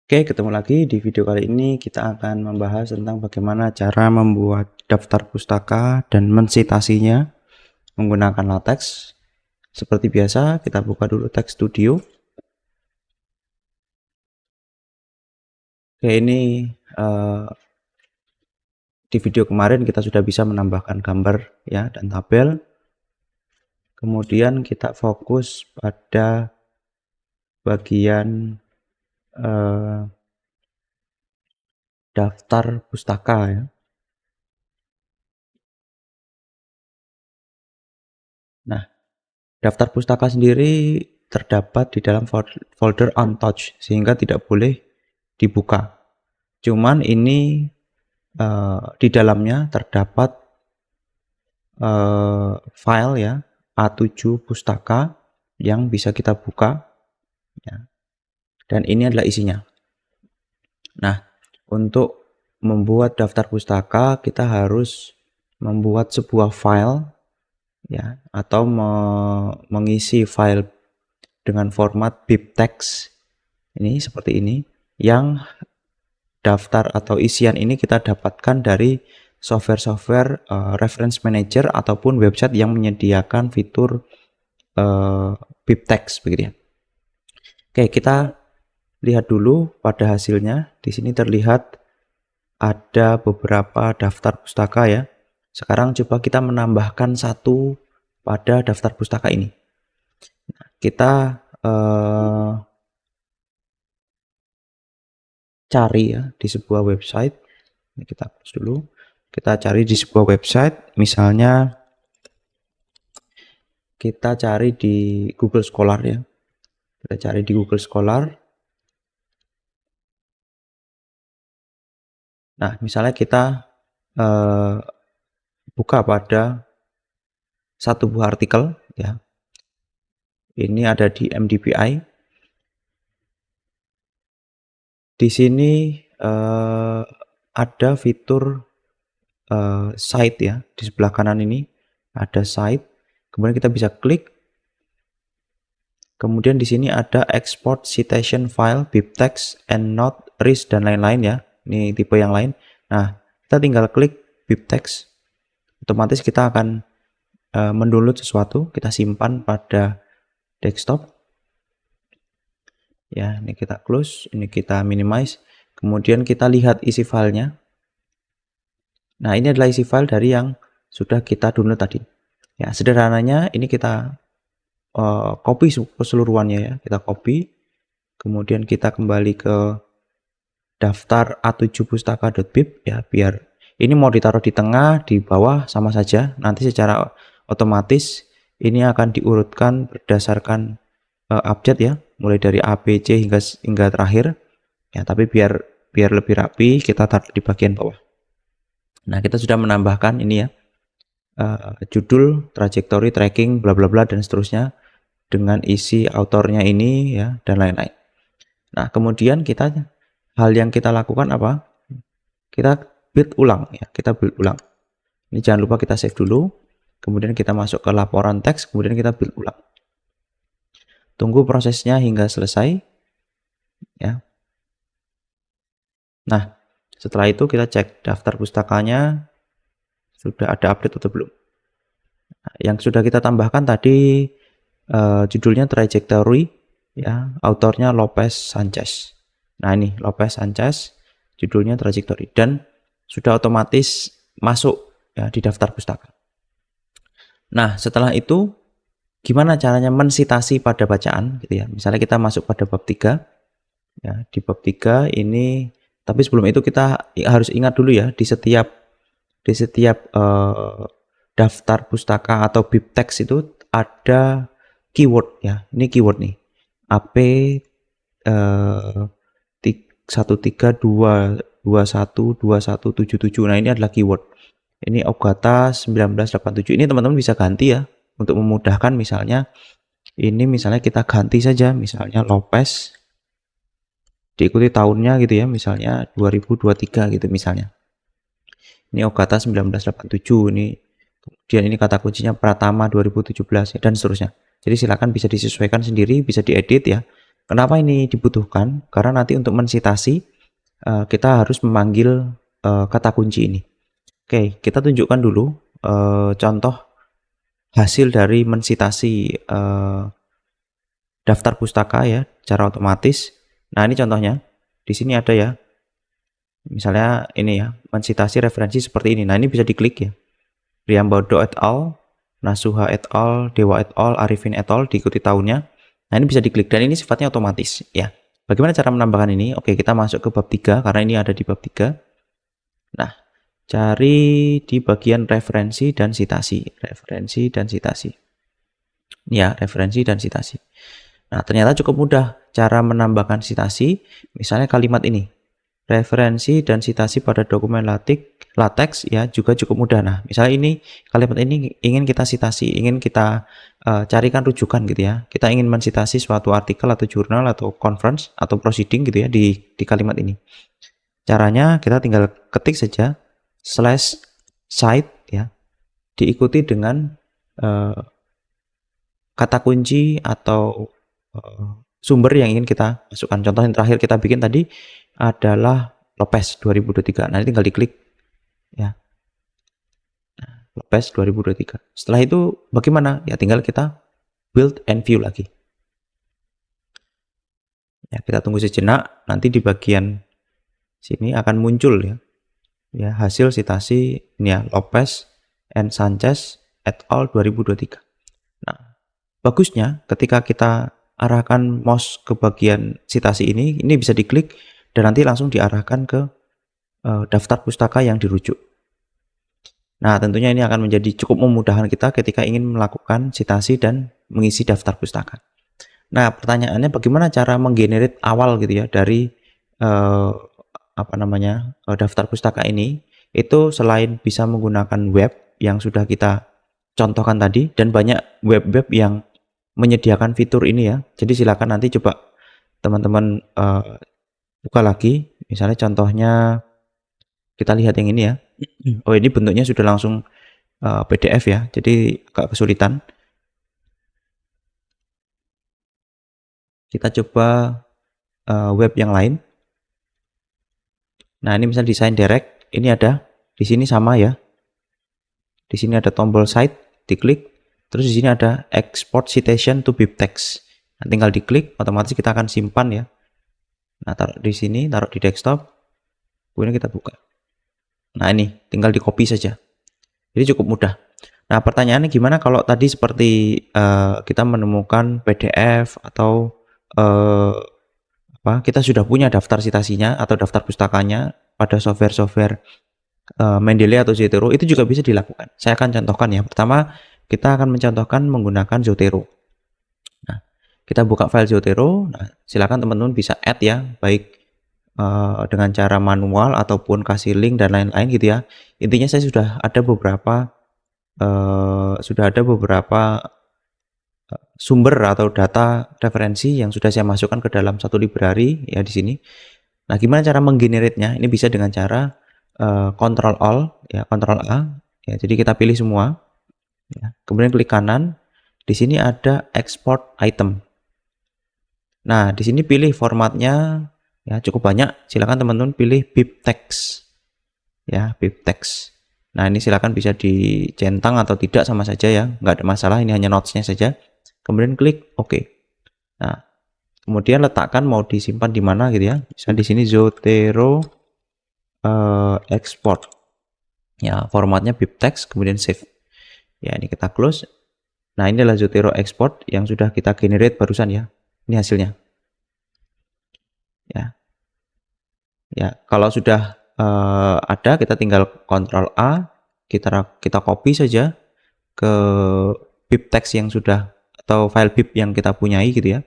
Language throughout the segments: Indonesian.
Oke, ketemu lagi di video kali ini kita akan membahas tentang bagaimana cara membuat daftar pustaka dan mensitasinya menggunakan LaTeX. Seperti biasa, kita buka dulu Text Studio. Oke, ini di video kemarin kita sudah bisa menambahkan gambar ya dan tabel. Kemudian kita fokus pada bagian daftar pustaka ya. Nah, daftar pustaka sendiri terdapat di dalam folder untouched sehingga tidak boleh dibuka. Cuman ini di dalamnya terdapat file ya A7 pustaka yang bisa kita buka ya. Dan ini adalah isinya. Nah, untuk membuat daftar pustaka kita harus membuat sebuah file ya atau mengisi file dengan format bibtex ini seperti ini, yang daftar atau isian ini kita dapatkan dari software-software reference manager ataupun website yang menyediakan fitur bibtex begitu ya. Oke, kita lihat dulu pada hasilnya. Di sini terlihat ada beberapa daftar pustaka ya. Sekarang coba kita menambahkan satu pada daftar pustaka ini. Nah, kita cari ya di sebuah website. Ini kita close dulu. Kita cari di sebuah website, misalnya kita cari di Google Scholar ya. Kita cari di Google Scholar. Nah, misalnya kita buka pada satu buah artikel ya. Ini ada di MDPI. Di sini ada fitur site ya. Di sebelah kanan ini ada site. Kemudian kita bisa klik. Kemudian di sini ada export citation file, bibtex, endnote, RIS dan lain-lain ya. Ini tipe yang lain. Nah, kita tinggal klik bibtex. Otomatis kita akan mendownload sesuatu, kita simpan pada desktop. Ya, ini kita close, ini kita minimize. Kemudian kita lihat isi filenya. Nah, ini adalah isi file dari yang sudah kita download tadi. Ya, sederhananya ini kita copy keseluruhannya ya. Kita copy. Kemudian kita kembali ke daftar A7 pustaka.bib ya, biar ini mau ditaruh di tengah, di bawah sama saja. Nanti secara otomatis ini akan diurutkan berdasarkan abjad ya, mulai dari A, B, C hingga terakhir. Ya, tapi biar lebih rapi kita taruh di bagian bawah. Nah, kita sudah menambahkan ini ya. Judul, trajectory, tracking, bla bla bla dan seterusnya dengan isi autornya ini ya dan lain-lain. Nah, kemudian hal yang kita lakukan apa? Kita build ulang ya, kita build ulang. Ini jangan lupa kita save dulu. Kemudian kita masuk ke laporan teks, kemudian kita build ulang. Tunggu prosesnya hingga selesai ya. Nah, setelah itu kita cek daftar pustakanya sudah ada update atau belum. Nah, yang sudah kita tambahkan tadi judulnya trajectory ya, autornya Lopez Sanchez. Nah, ini Lopez Sanchez, judulnya trajectory dan sudah otomatis masuk ya di daftar pustaka. Nah, setelah itu gimana caranya mensitasi pada bacaan gitu ya. Misalnya kita masuk pada bab 3 ya, di bab 3 ini, tapi sebelum itu kita harus ingat dulu ya, di setiap daftar pustaka atau bibtex itu ada keyword ya. Ini keyword nih. AP 1322177. Nah, ini adalah keyword. Ini Ogata 1987. Ini teman-teman bisa ganti ya untuk memudahkan. Misalnya ini kita ganti saja, misalnya Lopez diikuti tahunnya gitu ya, misalnya 2023 gitu misalnya. Ini Ogata 1987, ini kemudian ini kata kuncinya Pratama 2017 ya, dan seterusnya. Jadi silakan bisa disesuaikan sendiri, bisa diedit ya. Kenapa ini dibutuhkan? Karena nanti untuk mensitasi kita harus memanggil kata kunci ini. Oke, kita tunjukkan dulu contoh hasil dari mensitasi daftar pustaka ya, secara otomatis. Nah, ini contohnya. Di sini ada ya. Misalnya ini ya, mensitasi referensi seperti ini. Nah, ini bisa diklik ya. Priambodo et al, Nasuha et al, Dewa et al, Arifin et al, diikuti tahunnya. Nah, ini bisa diklik dan ini sifatnya otomatis ya. Bagaimana cara menambahkan ini? Oke, kita masuk ke bab 3 karena ini ada di bab 3. Nah, cari di bagian referensi dan sitasi. Referensi dan sitasi. Ya, referensi dan sitasi. Nah, ternyata cukup mudah cara menambahkan sitasi. Misalnya kalimat ini. Referensi dan sitasi pada dokumen latex ya juga cukup mudah. Nah, misalnya ini kalimat ini ingin kita sitasi, ingin kita carikan rujukan gitu ya. Kita ingin mensitasi suatu artikel atau jurnal atau conference atau proceeding gitu ya di kalimat ini. Caranya kita tinggal ketik saja /cite ya, diikuti dengan kata kunci atau sumber yang ingin kita masukkan. Contoh yang terakhir kita bikin tadi adalah Lopez 2023. Nah, ini tinggal diklik ya. Nah, Lopez 2023. Setelah itu bagaimana? Ya tinggal kita build and view lagi. Ya, kita tunggu sejenak, nanti di bagian sini akan muncul ya. Ya, hasil sitasi ini ya, Lopez and Sanchez et al 2023. Nah, bagusnya ketika kita arahkan mouse ke bagian sitasi ini bisa diklik dan nanti langsung diarahkan ke daftar pustaka yang dirujuk. Nah, tentunya ini akan menjadi cukup memudahkan kita ketika ingin melakukan sitasi dan mengisi daftar pustaka. Nah, pertanyaannya bagaimana cara menggenerate awal gitu ya dari daftar pustaka ini? Itu selain bisa menggunakan web yang sudah kita contohkan tadi dan banyak web-web yang menyediakan fitur ini ya. Jadi silakan nanti coba teman-teman buka lagi. Misalnya contohnya kita lihat yang ini ya. Oh, ini bentuknya sudah langsung PDF ya. Jadi agak kesulitan. Kita coba web yang lain. Nah, ini misalnya desain direct. Ini ada di sini sama ya. Di sini ada tombol site, diklik. Terus di sini ada export citation to BibTeX. Nah, tinggal diklik, otomatis kita akan simpan ya. Nah, taruh di sini, taruh di desktop. Kemudian kita buka. Nah, ini tinggal di copy saja. Jadi cukup mudah. Nah, pertanyaannya gimana kalau tadi seperti kita menemukan PDF atau kita sudah punya daftar citasinya atau daftar pustakanya pada software-software Mendeley atau Zotero, itu juga bisa dilakukan. Saya akan contohkan ya. Pertama, kita akan mencontohkan menggunakan Zotero. Nah, kita buka file Zotero. Nah, silakan teman-teman bisa add ya, baik dengan cara manual ataupun kasih link dan lain-lain gitu ya. Intinya saya sudah ada beberapa sumber atau data referensi yang sudah saya masukkan ke dalam satu library ya di sini. Nah, gimana cara menggenerate-nya? Ini bisa dengan cara Ctrl Alt ya, Ctrl A ya. Jadi kita pilih semua ya. Kemudian klik kanan. Di sini ada export item. Nah, di sini pilih formatnya ya, cukup banyak. Silakan teman-teman pilih BibTeX. Ya, BibTeX. Nah, ini silakan bisa dicentang atau tidak sama saja ya. Nggak ada masalah, ini hanya notes-nya saja. Kemudian klik OK. Nah, kemudian letakkan mau disimpan di mana gitu ya. Misalnya di sini Zotero export. Ya, formatnya BibTeX, kemudian save. Ya, ini kita close. Nah, ini adalah Zotero export yang sudah kita generate barusan ya. Ini hasilnya. Ya. Ya, kalau sudah ada, kita tinggal Ctrl A, kita copy saja ke BibTeX yang sudah atau file bib yang kita punyai gitu ya.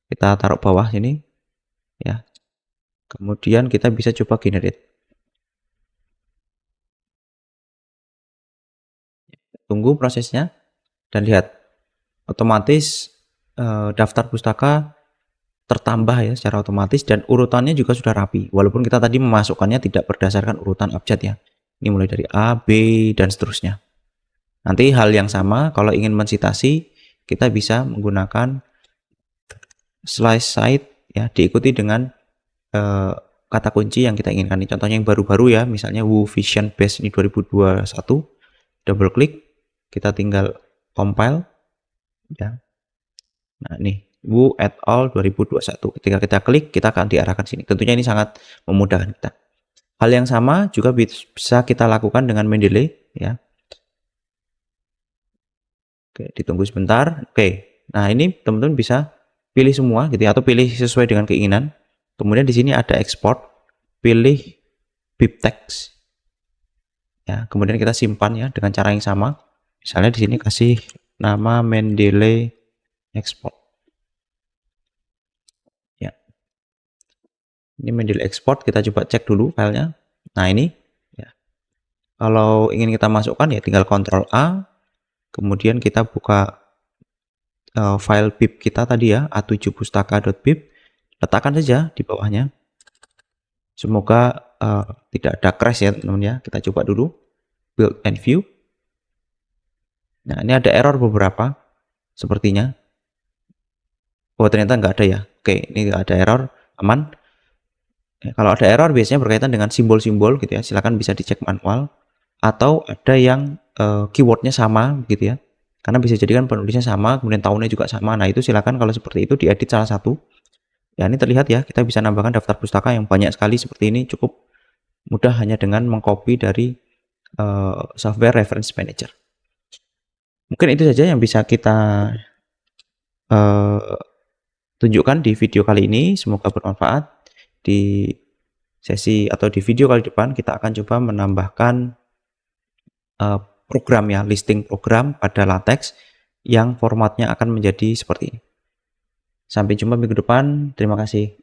Kita taruh bawah sini ya. Kemudian kita bisa coba generate. Tunggu prosesnya dan lihat otomatis daftar pustaka tertambah ya secara otomatis dan urutannya juga sudah rapi. Walaupun kita tadi memasukkannya tidak berdasarkan urutan abjad ya. Ini mulai dari A, B, dan seterusnya. Nanti hal yang sama kalau ingin mensitasi kita bisa menggunakan slice side ya diikuti dengan kata kunci yang kita inginkan. Contohnya yang baru-baru ya, misalnya Woo Vision Base ini 2021, double klik, kita tinggal compile ya. Nah, nih Woo et al 2021. Ketika kita klik, kita akan diarahkan sini. Tentunya ini sangat memudahkan kita. Hal yang sama juga bisa kita lakukan dengan Mendeley ya. Oke, ditunggu sebentar. Oke. Nah, ini teman-teman bisa pilih semua gitu ya, atau pilih sesuai dengan keinginan. Kemudian di sini ada export, pilih bibtex. Ya, kemudian kita simpan ya dengan cara yang sama. Misalnya di sini kasih nama Mendeley export. Ya. Ini Mendeley export, kita coba cek dulu filenya. Nah, ini ya. Kalau ingin kita masukkan ya tinggal Ctrl A, kemudian kita buka file bib kita tadi ya, a7pustaka.bib, letakkan saja di bawahnya. Semoga tidak ada crash ya teman-teman ya. Kita coba dulu build and view. Nah, ini ada error beberapa sepertinya. Oh, ternyata nggak ada ya. Oke, ini nggak ada error, aman. Ya, kalau ada error biasanya berkaitan dengan simbol-simbol gitu ya. Silakan bisa dicek manual. Atau ada yang keywordnya sama gitu ya. Karena bisa jadi kan penulisnya sama, kemudian tahunnya juga sama. Nah, itu silakan kalau seperti itu diedit salah satu. Ya, ini terlihat ya, kita bisa nambahkan daftar pustaka yang banyak sekali seperti ini, cukup mudah hanya dengan mengcopy dari software reference manager. Mungkin itu saja yang bisa kita tunjukkan di video kali ini. Semoga bermanfaat. Di sesi atau di video kali depan kita akan coba menambahkan program ya, listing program pada LaTeX yang formatnya akan menjadi seperti ini. Sampai jumpa minggu depan. Terima kasih.